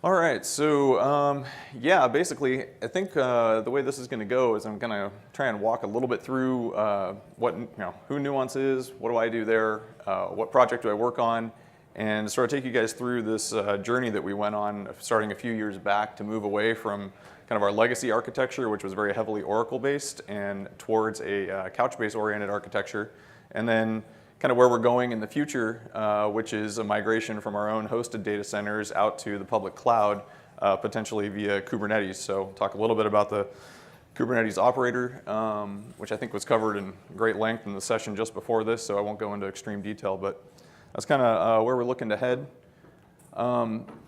All right, so yeah, basically, I think the way this is going to go is I'm going to try and walk a little bit through who Nuance is, what do I do there, what project do I work on, and sort of take you guys through this journey that we went on starting a few years back to move away from kind of our legacy architecture, which was very heavily Oracle-based, and towards a Couchbase-oriented architecture, and then kind of where we're going in the future, which is a migration from our own hosted data centers out to the public cloud, potentially via Kubernetes. So talk a little bit about the Kubernetes operator, which I think was covered in great length in the session just before this, so I won't go into extreme detail, but that's kind of where we're looking to head.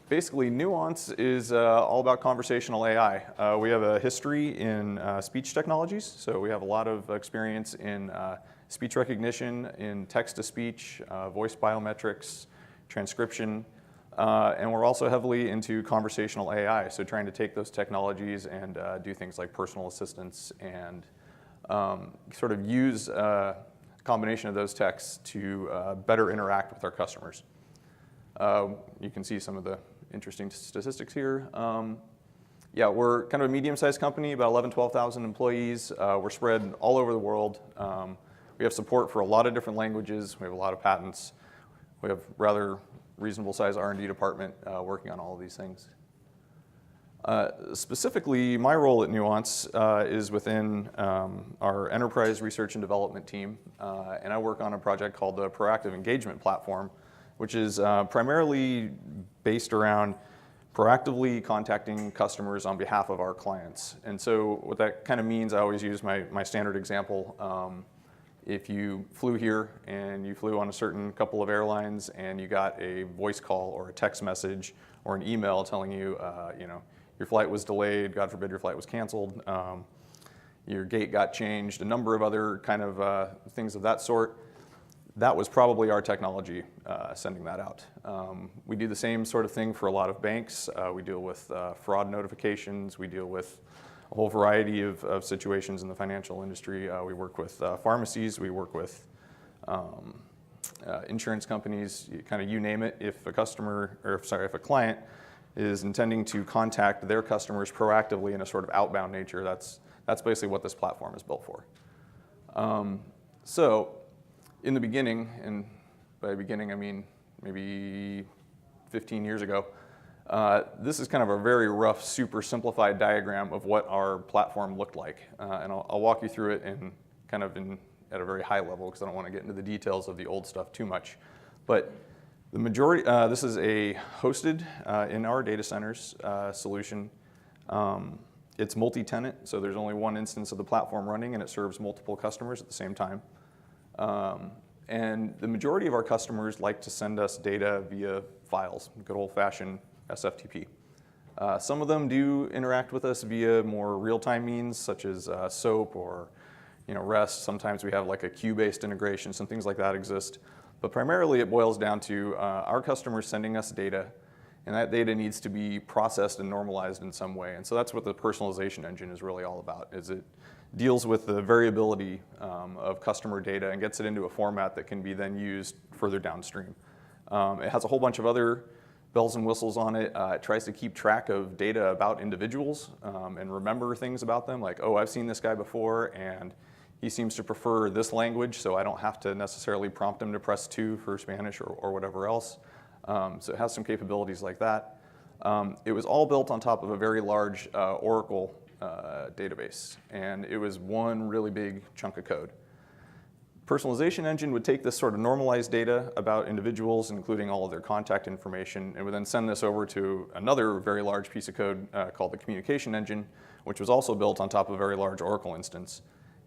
Basically, Nuance is all about conversational AI. We have a history in speech technologies, so we have a lot of experience in speech recognition, in text-to-speech, voice biometrics, transcription, and we're also heavily into conversational AI, so trying to take those technologies and do things like personal assistance and sort of use a combination of those techs to better interact with our customers. You can see some of the interesting statistics here. Yeah, we're kind of a medium-sized company, about 11,000, 12,000 employees. We're spread all over the world. We have support for a lot of different languages. We have a lot of patents. We have rather reasonable size R&D department working on all of these things. Specifically, my role at Nuance is within our enterprise research and development team, and I work on a project called the Proactive Engagement Platform, which is primarily based around proactively contacting customers on behalf of our clients. And so what that kind of means, I always use my standard example. If you flew here and you flew on a certain couple of airlines and you got a voice call or a text message or an email telling you, your flight was delayed, God forbid your flight was canceled, your gate got changed, a number of other kind of things of that sort, that was probably our technology sending that out. We do the same sort of thing for a lot of banks. We deal with fraud notifications. We deal with a whole variety of situations in the financial industry. We work with pharmacies. We work with insurance companies, kind of you name it. If a client is intending to contact their customers proactively in a sort of outbound nature, that's basically what this platform is built for. So in the beginning, and by beginning I mean maybe 15 years ago, this is kind of a very rough, super simplified diagram of what our platform looked like. And I'll walk you through it at a very high level because I don't want to get into the details of the old stuff too much. But the majority, this is a hosted in our data centers solution. It's multi-tenant, so there's only one instance of the platform running and it serves multiple customers at the same time. And the majority of our customers like to send us data via files, good old-fashioned SFTP. Some of them do interact with us via more real-time means, such as SOAP or REST. Sometimes we have like a queue-based integration, some things like that exist. But primarily it boils down to our customers sending us data, and that data needs to be processed and normalized in some way. And so that's what the personalization engine is really all about, is it deals with the variability of customer data and gets it into a format that can be then used further downstream. It has a whole bunch of other bells and whistles on it. It tries to keep track of data about individuals and remember things about them, like, oh, I've seen this guy before and he seems to prefer this language, so I don't have to necessarily prompt him to press 2 for Spanish or whatever else. So it has some capabilities like that. It was all built on top of a very large Oracle database, and it was one really big chunk of code. Personalization engine would take this sort of normalized data about individuals, including all of their contact information, and would then send this over to another very large piece of code called the communication engine, which was also built on top of a very large Oracle instance.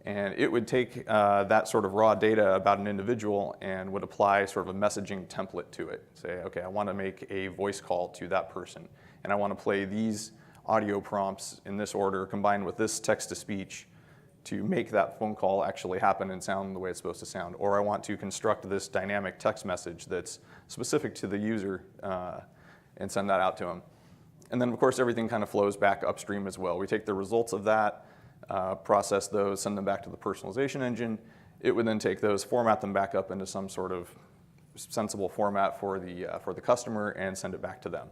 And it would take that sort of raw data about an individual and would apply sort of a messaging template to it. Say, okay, I want to make a voice call to that person, and I want to play these audio prompts in this order combined with this text-to-speech to make that phone call actually happen and sound the way it's supposed to sound. Or I want to construct this dynamic text message that's specific to the user and send that out to them. And then, of course, everything kind of flows back upstream as well. We take the results of that, process those, send them back to the personalization engine. It would then take those, format them back up into some sort of sensible format for the customer and send it back to them.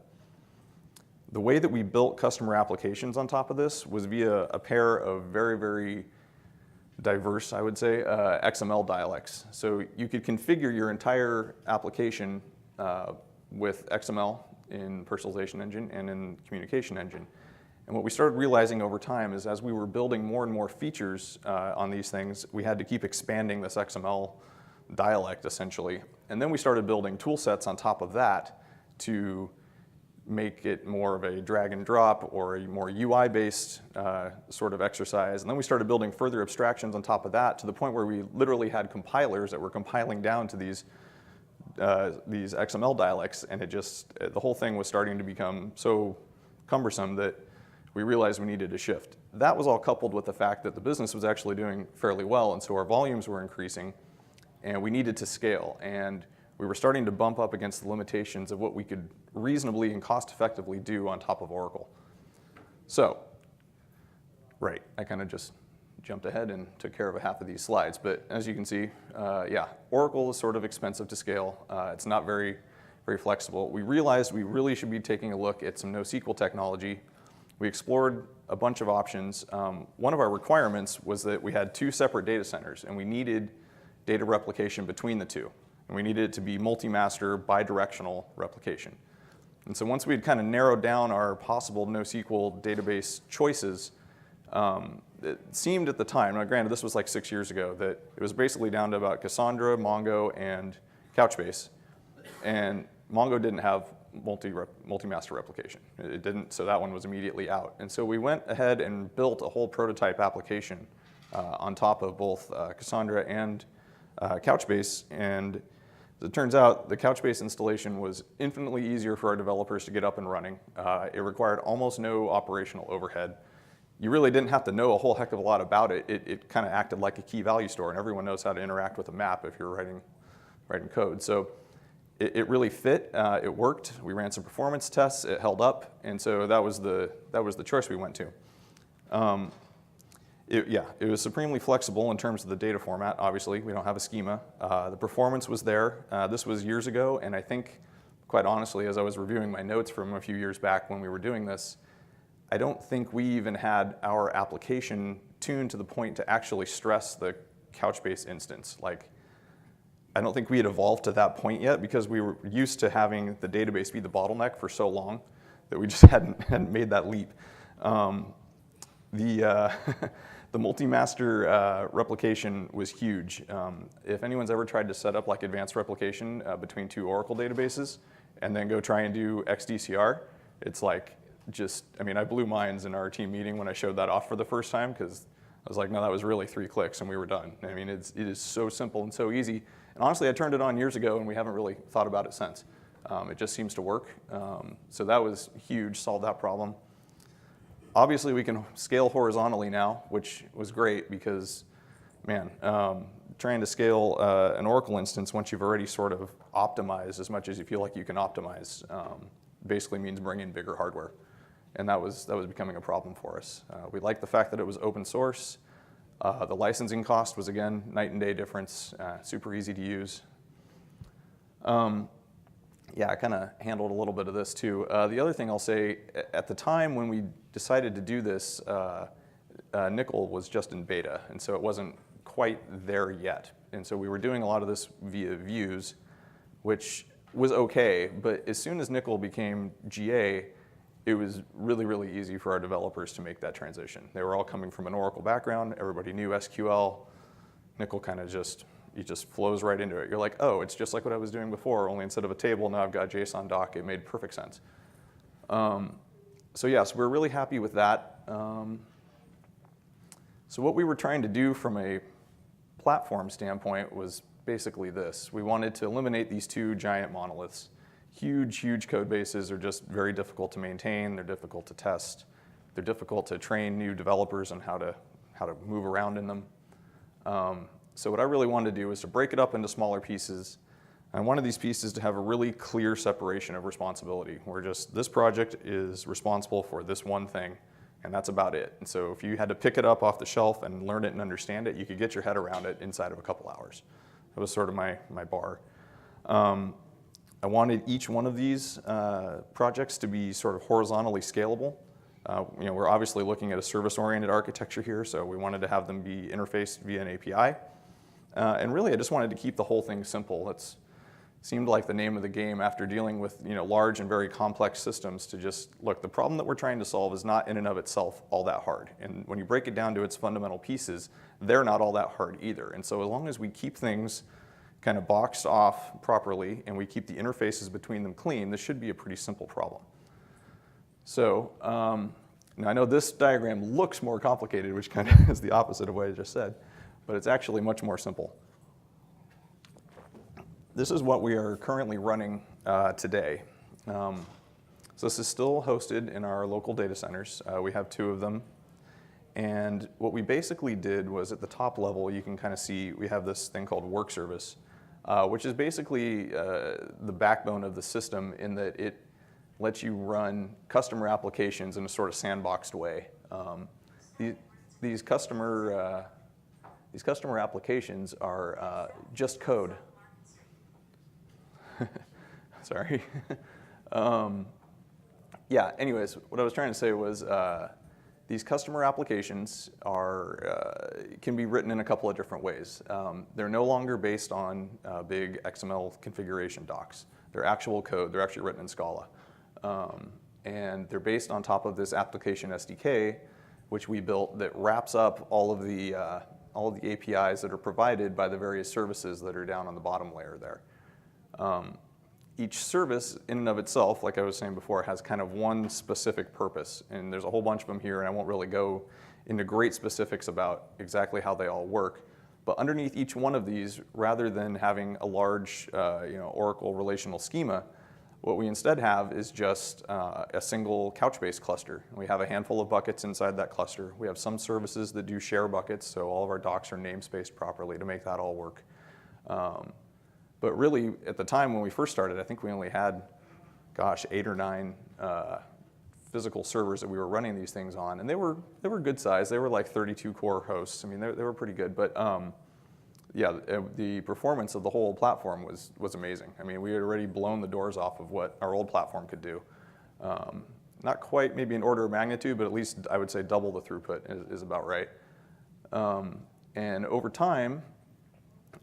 The way that we built customer applications on top of this was via a pair of very, very diverse, I would say, XML dialects. So you could configure your entire application with XML in personalization engine and in communication engine. And what we started realizing over time is as we were building more and more features on these things, we had to keep expanding this XML dialect essentially. And then we started building tool sets on top of that to make it more of a drag and drop or a more UI-based sort of exercise. And then we started building further abstractions on top of that to the point where we literally had compilers that were compiling down to these XML dialects, and the whole thing was starting to become so cumbersome that we realized we needed to shift. That was all coupled with the fact that the business was actually doing fairly well, and so our volumes were increasing, and we needed to scale. And we were starting to bump up against the limitations of what we could reasonably and cost-effectively do on top of Oracle. So, right, I kind of just jumped ahead and took care of a half of these slides. But as you can see, yeah, Oracle is sort of expensive to scale. It's not very, very flexible. We realized we really should be taking a look at some NoSQL technology. We explored a bunch of options. One of our requirements was that we had 2 separate data centers, and we needed data replication between the 2. And we needed it to be multi-master, bidirectional replication. And so once we had kind of narrowed down our possible NoSQL database choices, it seemed at the time, now granted this was like 6 years ago, that it was basically down to about Cassandra, Mongo, and Couchbase. And Mongo didn't have multi-master replication. It didn't, so that one was immediately out. And so we went ahead and built a whole prototype application on top of both Cassandra and Couchbase. And as it turns out, the Couchbase installation was infinitely easier for our developers to get up and running. It required almost no operational overhead. You really didn't have to know a whole heck of a lot about it. It kind of acted like a key value store, and everyone knows how to interact with a map if you're writing code. So it really fit. It worked. We ran some performance tests. It held up, and so that was the choice we went to. It was supremely flexible in terms of the data format. Obviously, we don't have a schema. The performance was there. This was years ago, and I think, quite honestly, as I was reviewing my notes from a few years back when we were doing this, I don't think we even had our application tuned to the point to actually stress the Couchbase instance. Like, I don't think we had evolved to that point yet because we were used to having the database be the bottleneck for so long that we just hadn't made that leap. The multi-master replication was huge. If anyone's ever tried to set up like advanced replication between 2 Oracle databases and then go try and do XDCR, it's like I blew minds in our team meeting when I showed that off for the first time because I was like, no, that was really 3 clicks and we were done. I mean, it is so simple and so easy. And honestly, I turned it on years ago and we haven't really thought about it since. It just seems to work. So that was huge, solved that problem. Obviously, we can scale horizontally now, which was great because, man, trying to scale an Oracle instance once you've already sort of optimized as much as you feel like you can optimize basically means bringing bigger hardware. And that was becoming a problem for us. We liked the fact that it was open source. The licensing cost was, again, night and day difference, super easy to use. Yeah, I kind of handled a little bit of this too. The other thing I'll say, at the time when we decided to do this, Nickel was just in beta, and so it wasn't quite there yet. And so we were doing a lot of this via views, which was okay, but as soon as Nickel became GA, it was really, really easy for our developers to make that transition. They were all coming from an Oracle background. Everybody knew SQL. Nickel kind of just flows right into it. You're like, oh, it's just like what I was doing before, only instead of a table, now I've got JSON doc. It made perfect sense. So yes, we're really happy with that. So what we were trying to do from a platform standpoint was basically this. We wanted to eliminate these 2 giant monoliths. Huge, huge code bases are just very difficult to maintain. They're difficult to test. They're difficult to train new developers on how to move around in them. So what I really wanted to do was to break it up into smaller pieces. I wanted these pieces to have a really clear separation of responsibility, where just this project is responsible for this one thing, and that's about it. And so if you had to pick it up off the shelf and learn it and understand it, you could get your head around it inside of a couple hours. That was sort of my bar. I wanted each one of these projects to be sort of horizontally scalable. We're obviously looking at a service-oriented architecture here, so we wanted to have them be interfaced via an API. And really, I just wanted to keep the whole thing simple. That seemed like the name of the game after dealing with large and very complex systems, to just, look, the problem that we're trying to solve is not in and of itself all that hard. And when you break it down to its fundamental pieces, they're not all that hard either. And so as long as we keep things kind of boxed off properly and we keep the interfaces between them clean, this should be a pretty simple problem. So now I know this diagram looks more complicated, which kind of is the opposite of what I just said, but it's actually much more simple. This is what we are currently running today. So this is still hosted in our local data centers. We have 2 of them. And what we basically did was, at the top level, you can kind of see we have this thing called work service, which is basically the backbone of the system, in that it lets you run customer applications in a sort of sandboxed way. These customer applications are just code. Sorry. Yeah, anyways, what I was trying to say was these customer applications can be written in a couple of different ways. They're no longer based on big XML configuration docs. They're actual code. They're actually written in Scala. And they're based on top of this application SDK, which we built, that wraps up all of the APIs that are provided by the various services that are down on the bottom layer there. Each service in and of itself, like I was saying before, has kind of one specific purpose. And there's a whole bunch of them here, and I won't really go into great specifics about exactly how they all work. But underneath each one of these, rather than having a large Oracle relational schema, what we instead have is just a single Couchbase cluster. We have a handful of buckets inside that cluster. We have some services that do share buckets, so all of our docs are namespaced properly to make that all work. But really, at the time when we first started, I think we only had, 8 or 9 physical servers that we were running these things on, and they were good size. They were like 32 core hosts. I mean, they were pretty good. But yeah, the performance of the whole platform was amazing. I mean, we had already blown the doors off of what our old platform could do. Not quite maybe an order of magnitude, but at least I would say double the throughput is about right. And over time,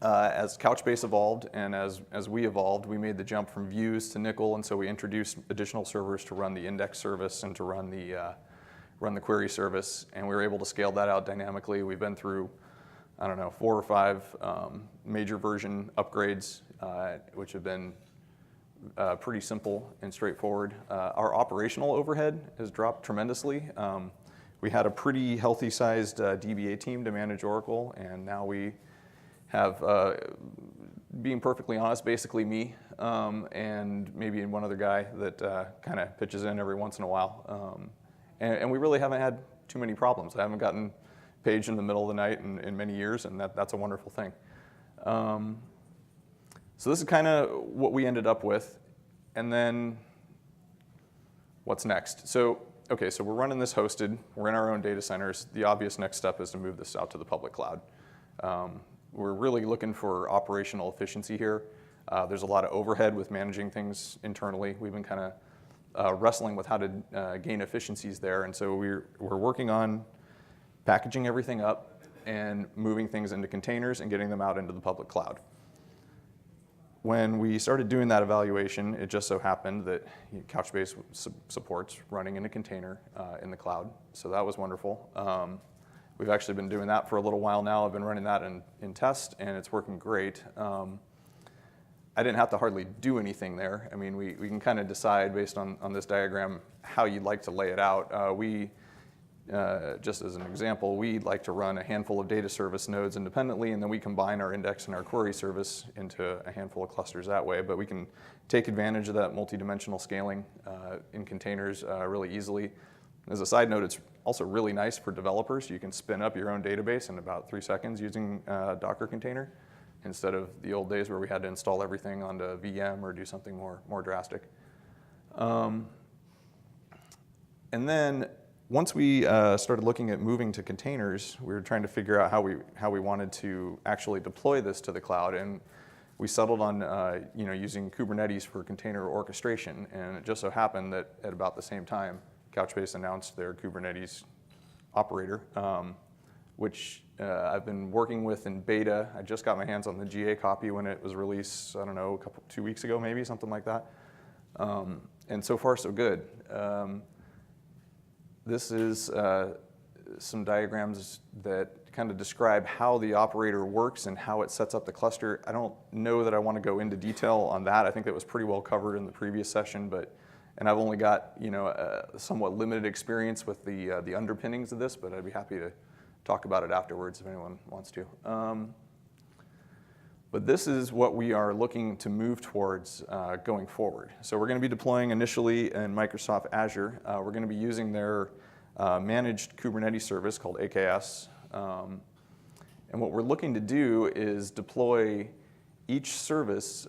as Couchbase evolved and as we evolved, we made the jump from views to nickel, and so we introduced additional servers to run the index service and to run the query service, and we were able to scale that out dynamically. We've been through, I don't know, 4 or 5 major version upgrades, which have been pretty simple and straightforward. Our operational overhead has dropped tremendously. We had a pretty healthy-sized DBA team to manage Oracle, and now we have, being perfectly honest, basically me and maybe one other guy that kind of pitches in every once in a while. And we really haven't had too many problems. I haven't gotten paged in the middle of the night in many years, and that's a wonderful thing. So this is kind of what we ended up with. And then what's next? So we're running this hosted. We're in our own data centers. The obvious next step is to move this out to the public cloud. We're really looking for operational efficiency here. There's a lot of overhead with managing things internally. We've been kind of wrestling with how to gain efficiencies there. And so we're working on packaging everything up and moving things into containers and getting them out into the public cloud. When we started doing that evaluation, it just so happened that Couchbase supports running in a container in the cloud. So that was wonderful. We've actually been doing that for a little while now. I've been running that in test, and it's working great. I didn't have to hardly do anything there. I mean, we can kind of decide based on this diagram how you'd like to lay it out. Just as an example, we like to run a handful of data service nodes independently, and then we combine our index and our query service into a handful of clusters that way. But we can take advantage of that multi-dimensional scaling in containers really easily. As a side note, it's also really nice for developers. You can spin up your own database in about 3 seconds using a Docker container, instead of the old days where we had to install everything onto a VM or do something more drastic. And then once we started looking at moving to containers, we were trying to figure out how we wanted to actually deploy this to the cloud. And we settled on using Kubernetes for container orchestration, and it just so happened that at about the same time, Couchbase announced their Kubernetes operator, which I've been working with in beta. I just got my hands on the GA copy when it was released, I don't know, 2 weeks ago maybe, something like that. And so far so good. This is some diagrams that kind of describe how the operator works and how it sets up the cluster. I don't know that I want to go into detail on that. I think that was pretty well covered in the previous session, and I've only got a somewhat limited experience with the underpinnings of this, but I'd be happy to talk about it afterwards if anyone wants to. But this is what we are looking to move towards going forward. So we're going to be deploying initially in Microsoft Azure. We're going to be using their managed Kubernetes service called AKS. And what we're looking to do is deploy each service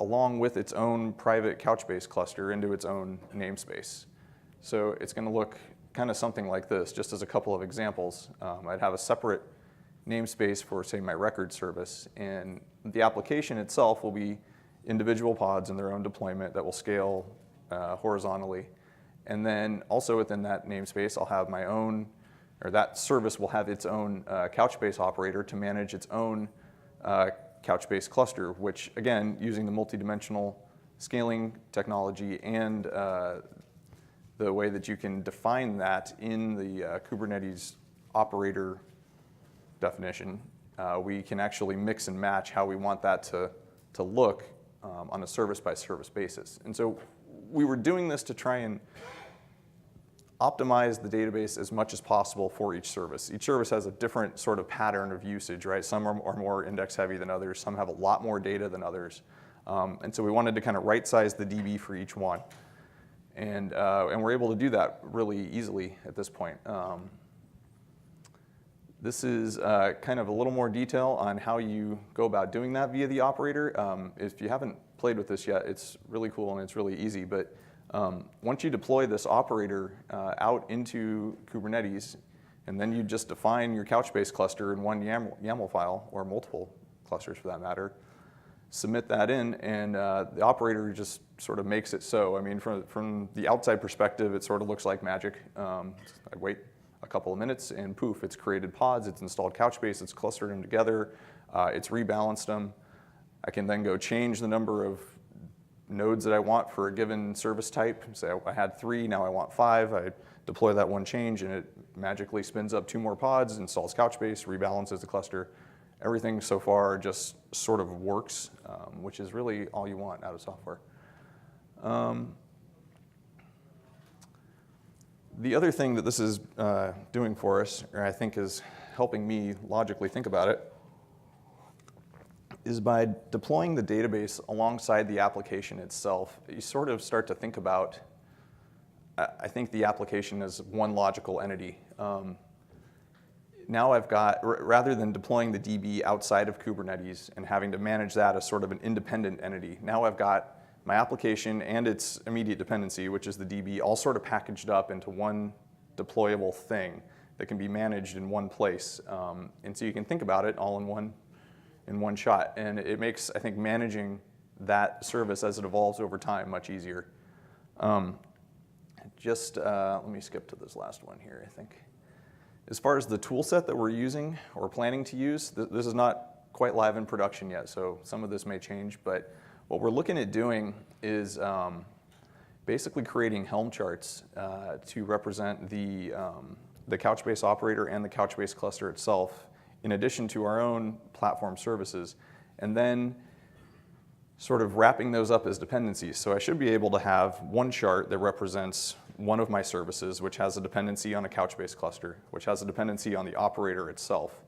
along with its own private Couchbase cluster into its own namespace. So it's going to look kind of something like this, just as a couple of examples. I'd have a separate namespace for, say, my record service, and the application itself will be individual pods in their own deployment that will scale horizontally. And then also within that namespace, I'll have my own, or that service will have its own Couchbase operator to manage its own Couchbase cluster, which, again, using the multidimensional scaling technology and the way that you can define that in the Kubernetes operator definition, we can actually mix and match how we want that to look on a service-by-service basis. And so we were doing this to try and optimize the database as much as possible for each service. Each service has a different sort of pattern of usage, right? Some are more index-heavy than others. Some have a lot more data than others. And so we wanted to kind of right-size the DB for each one. And we're able to do that really easily at this point. This is kind of a little more detail on how you go about doing that via the operator. If you haven't played with this yet, it's really cool and it's really easy. But once you deploy this operator out into Kubernetes, and then you just define your Couchbase cluster in one YAML file, or multiple clusters for that matter, submit that in, and the operator just sort of makes it so. I mean, from the outside perspective, it sort of looks like magic. I wait a couple of minutes, and poof, it's created pods, it's installed Couchbase, it's clustered them together, it's rebalanced them. I can then go change the number of nodes that I want for a given service type. Say I had 3, now I want 5. I deploy that one change, and it magically spins up 2 more pods, installs Couchbase, rebalances the cluster. Everything so far just sort of works, which is really all you want out of software. The other thing that this is doing for us, or I think is helping me logically think about it, is by deploying the database alongside the application itself, you sort of start to think about, I think, the application as one logical entity. Now I've got, rather than deploying the DB outside of Kubernetes and having to manage that as sort of an independent entity, now I've got my application and its immediate dependency, which is the DB, all sort of packaged up into one deployable thing that can be managed in one place. And so you can think about it all in one shot. And it makes, I think, managing that service as it evolves over time much easier. Let me skip to this last one here, I think. As far as the tool set that we're using or planning to use, this is not quite live in production yet, so some of this may change, but what we're looking at doing is basically creating Helm charts to represent the Couchbase operator and the Couchbase cluster itself, in addition to our own platform services, and then sort of wrapping those up as dependencies. So I should be able to have one chart that represents one of my services, which has a dependency on a Couchbase cluster, which has a dependency on the operator itself.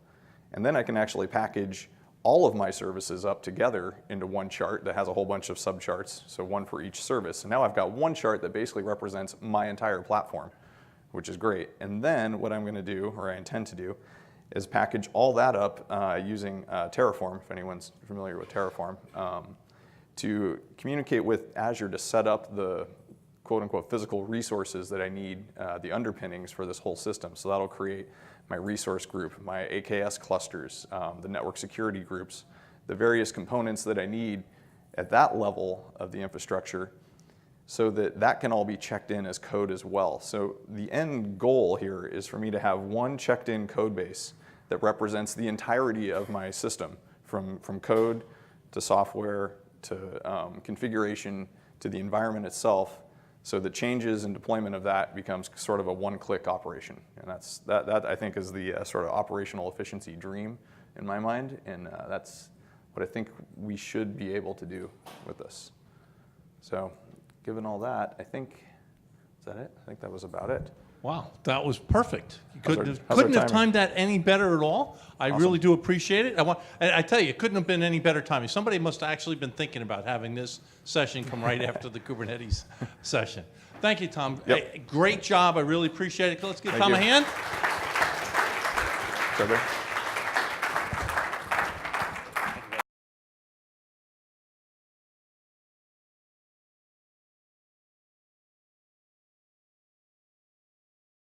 And then I can actually package all of my services up together into one chart that has a whole bunch of subcharts, so one for each service. And now I've got one chart that basically represents my entire platform, which is great. And then what I'm going to do, or I intend to do, is package all that up using Terraform, if anyone's familiar with Terraform, to communicate with Azure to set up the quote-unquote physical resources that I need, the underpinnings for this whole system. So that'll create my resource group, my AKS clusters, the network security groups, the various components that I need at that level of the infrastructure so that that can all be checked in as code as well. So the end goal here is for me to have one checked in code base that represents the entirety of my system, from code to software to configuration to the environment itself, so the changes and deployment of that becomes sort of a one-click operation. And that I think is the sort of operational efficiency dream in my mind, and that's what I think we should be able to do with this. So given all that, I think, is that it? I think that was about it. Wow, that was perfect. You couldn't how's our have timing? timed that any better at all. I really do appreciate it. I tell you, it couldn't have been any better timing. Somebody must have actually been thinking about having this session come right after the Kubernetes session. Thank you, Tom. Yep. Hey, great job. I really appreciate it. Let's give Tom a hand. Trevor.